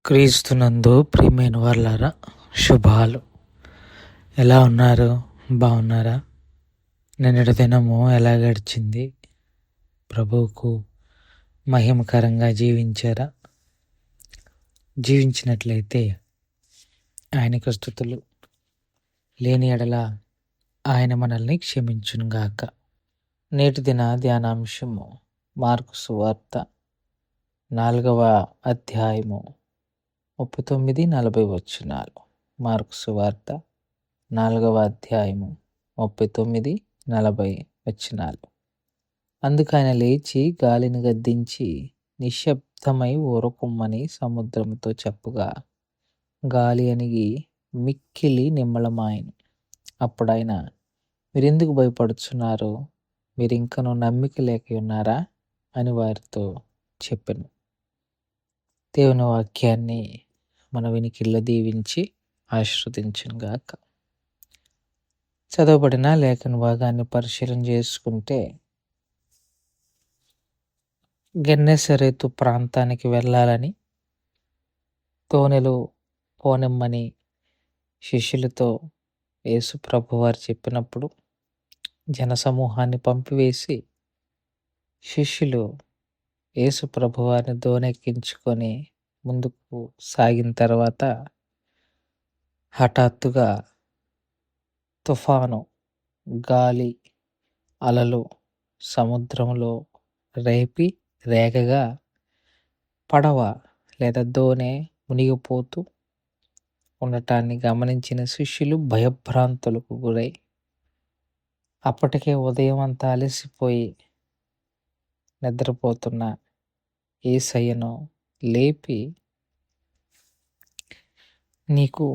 క్రీస్తునందు ప్రియమైన వాళ్ళారా, శుభాలు. ఎలా ఉన్నారు? బాగున్నారా? నిన్నటి దినము ఎలా గడిచింది? ప్రభువుకు మహిమకరంగా జీవించారా? జీవించినట్లయితే ఆయనకు స్తుతులు. లేని ఎడల ఆయన మనల్ని క్షమించునుగాక. నేటి దిన ధ్యానాంశము మార్కు సువార్త 4వ అధ్యాయము 39-40 వచనాలు. మార్కు సువార్త 4వ అధ్యాయము 39-40 వచనాలు. అందుకైన లేచి గాలిని గద్దించి నిశ్శబ్దమై ఊరకుమ్మని సముద్రముతో చెప్పగా గాలి అణిగి మిక్కిలి నిమ్మళమాయెను. అప్పుడాయన, మీరెందుకు భయపడుచున్నారు? మీరింకనూ నమ్మిక లేక ఉన్నారా అని వారితో చెప్పెను. దేవుని వాక్యాన్ని మన వినికిల్లో దీవించి ఆశీర్వదించునుగాక. చదవబడిన లేఖన భాగాన్ని పరిశీలన చేసుకుంటే, గెన్నెసరేతు ప్రాంతానికి వెళ్ళాలని తోనెలు పోనిమ్మని శిష్యులతో యేసు ప్రభువారు చెప్పినప్పుడు జనసమూహాన్ని పంపివేసి శిష్యులు యేసు ప్రభువారిని దోనెక్కించుకొని ముందుకు సాగిన తర్వాత హఠాత్తుగా తుఫాను, గాలి, అలలు సముద్రంలో రేగగా పడవ లేదా దోనె మునిగిపోతూ ఉండటాన్ని గమనించిన శిష్యులు భయభ్రాంతులకు గురై అప్పటికే ఉదయం అంతా అలసిపోయి నిద్రపోతున్న యేసయ్యను లేపి,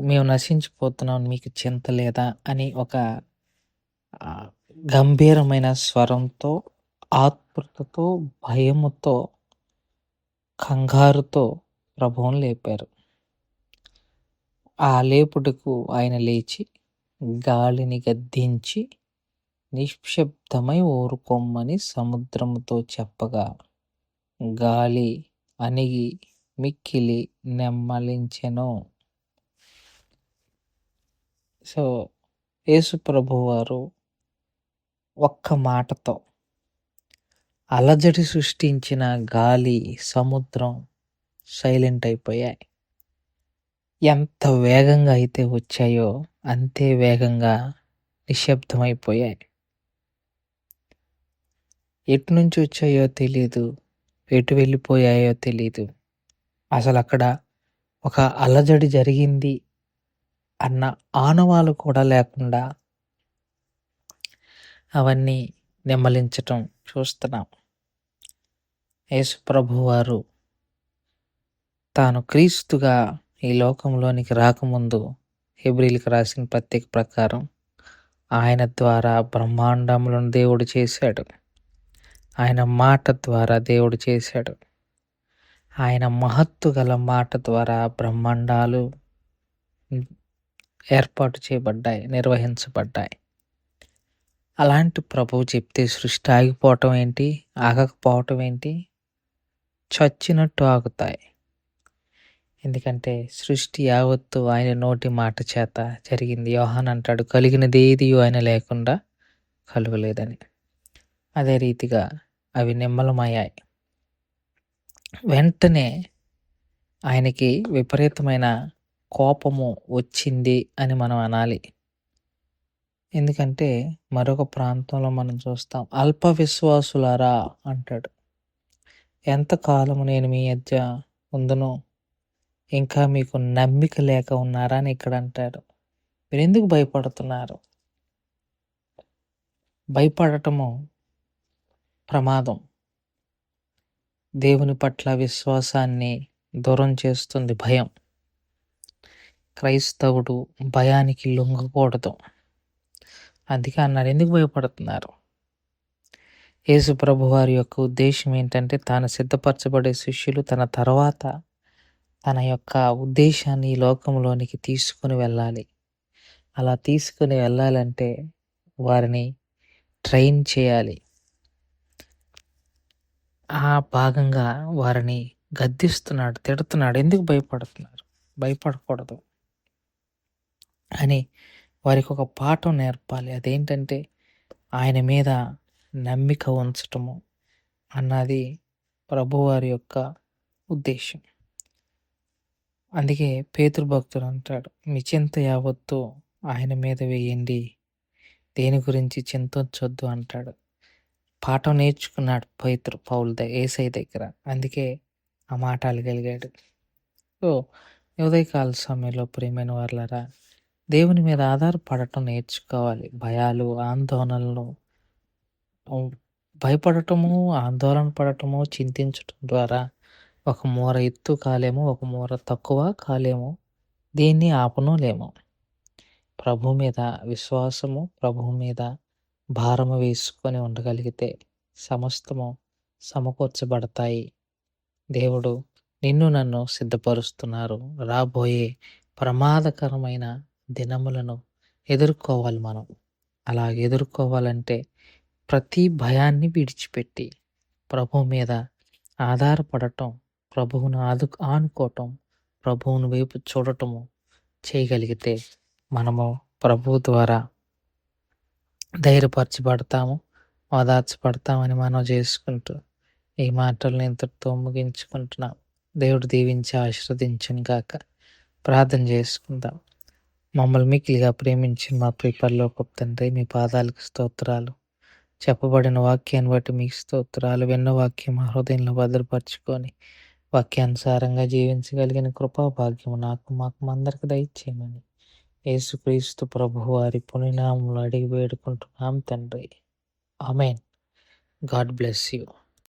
మేము నశించిపోతున్నాం, మీకు చింత లేదా అని ఒక గంభీరమైన స్వరంతో, ఆత్రుతతో, భయముతో, కంగారుతో ప్రభువును లేపారు. ఆ లేపుటకు ఆయన లేచి గాలిని గద్దించి నిశ్శబ్దమై ఊరుకొమ్మని సముద్రముతో చెప్పగా గాలి అణిగి మిక్కిలి నెమ్మలించెను. సో యేసు ప్రభువారు ఒక్క మాటతో అలజడి సృష్టించిన గాలి, సముద్రం సైలెంట్ అయిపోయాయి. ఎంత వేగంగా అయితే వచ్చాయో అంతే వేగంగా నిశ్శబ్దమైపోయాయి. ఎటు నుంచి వచ్చాయో తెలీదు, ఎటు వెళ్ళిపోయాయో తెలీదు. అసలు అక్కడ ఒక అలజడి జరిగింది అన్న ఆనవాలు కూడా లేకుండా అవన్నీ నెమ్మలించటం చూస్తున్నాం. యేసు ప్రభువారు తాను క్రీస్తుగా ఈ లోకంలోనికి రాకముందు హెబ్రీయులకు రాసిన పత్రిక ప్రకారం ఆయన ద్వారా బ్రహ్మాండములను దేవుడు చేశాడు. ఆయన మాట ద్వారా దేవుడు చేశాడు. ఆయన మహత్తు గల మాట ద్వారా బ్రహ్మాండాలు ఏర్పాటు చేయబడ్డాయి, నిర్వహించబడ్డాయి. అలాంటి ప్రభువు చెప్తే సృష్టి ఆగిపోవటం ఏంటి, ఆగకపోవటం ఏంటి? చచ్చినట్టు ఆగుతాయి. ఎందుకంటే సృష్టి యావత్తు ఆయన నోటి మాట చేత జరిగింది. యోహాన్ అంటాడు, కలిగినది ఏది ఆయన లేకుండా కలుగలేదని. అదే రీతిగా అవి నిమ్మలమయ్యాయి. వెంటనే ఆయనకి విపరీతమైన కోపము వచ్చింది అని మనం అనాలి. ఎందుకంటే మరొక ప్రాంతంలో మనం చూస్తాం, అల్ప విశ్వాసులారా అంటాడు. ఎంతకాలము నేను మీ మధ్య ఉందును, ఇంకా మీకు నమ్మిక లేక ఉన్నారా అని ఇక్కడ అంటాడు. మీరు ఎందుకు భయపడుతున్నారు? భయపడటము ప్రమాదం. దేవుని పట్ల విశ్వాసాన్ని దూరం చేస్తుంది భయం. క్రైస్తవుడు భయానికి లొంగకూడదు. అందుకే అన్నాడు, ఎందుకు భయపడుతున్నారు? యేసు ప్రభు వారి యొక్క ఉద్దేశం ఏంటంటే, తాను సిద్ధపరచబడే శిష్యులు తన తర్వాత తన యొక్క ఉద్దేశాన్ని ఈ లోకంలోనికి తీసుకుని వెళ్ళాలి. అలా తీసుకుని వెళ్ళాలంటే వారిని ట్రైన్ చేయాలి. ఆ భాగంగా వారిని గద్దిస్తున్నాడు, తిడుతున్నాడు. ఎందుకు భయపడుతున్నారు? భయపడకూడదు అని వారికి ఒక పాఠం నేర్పాలి. అదేంటంటే ఆయన మీద నమ్మిక ఉంచటము అన్నది ప్రభువారి యొక్క ఉద్దేశం. అందుకే పేతురు భక్తుడు అంటాడు, మీ చింత యావత్తు ఆయన మీద వేయండి, దేని గురించి చింతించొద్దు అంటాడు. పాఠం నేర్చుకున్నాడు పేతురు యేసయ్య దగ్గర. అందుకే ఆ మాట అలగలిగాడు. సో ఉదయకాల సమయంలో ప్రియమైన వాళ్ళరా, దేవుని మీద ఆధారపడటం నేర్చుకోవాలి. భయాలు, ఆందోళనలు, భయపడటము, ఆందోళన పడటము, చింతించటం ద్వారా ఒక మూర ఎత్తు కాలేము, ఒక మూర తక్కువ కాలేము, దేన్ని ఆపనలేము. ప్రభు మీద విశ్వాసము, ప్రభువు మీద భారము వేసుకొని ఉండగలిగితే సమస్తము సమకూర్చబడతాయి. దేవుడు నిన్ను నన్ను సిద్ధపరుస్తున్నారు. రాబోయే ప్రమాదకరమైన దినములను ఎదుర్కోవాలి మనం. అలా ఎదుర్కోవాలంటే ప్రతి భయాన్ని విడిచిపెట్టి ప్రభు మీద ఆధారపడటం, ప్రభువును ఆనుకోవటం, ప్రభువుని వైపు చూడటము చేయగలిగితే మనము ప్రభువు ద్వారా ధైర్యపరచబడతాము, ఓదార్చబడతామని మనం చేసుకుంటూ ఈ మాటలను ఇంతటితో ముగించుకుంటున్నాం. దేవుడు దీవించి ఆశీర్వదించును గాక. ప్రార్థన చేసుకుందాం. మమ్మల్ని మిక్కిలిగా ప్రేమించిన మా ప్రియ పరలోకపు తండ్రి, మీ పాదాలకు స్తోత్రాలు. చెప్పబడిన వాక్యాన్ని బట్టి మీకు స్తోత్రాలు. విన్న వాక్యం మా హృదయంలో భద్రపరచుకొని వాక్యానుసారంగా జీవించగలిగిన కృపా భాగ్యము మాకు అందరికి దయచేయమని యేసుక్రీస్తు ప్రభువు వారి పుణ్యనామములో అడిగి వేడుకుంటున్నాం తండ్రి. ఆమేన్. God bless you.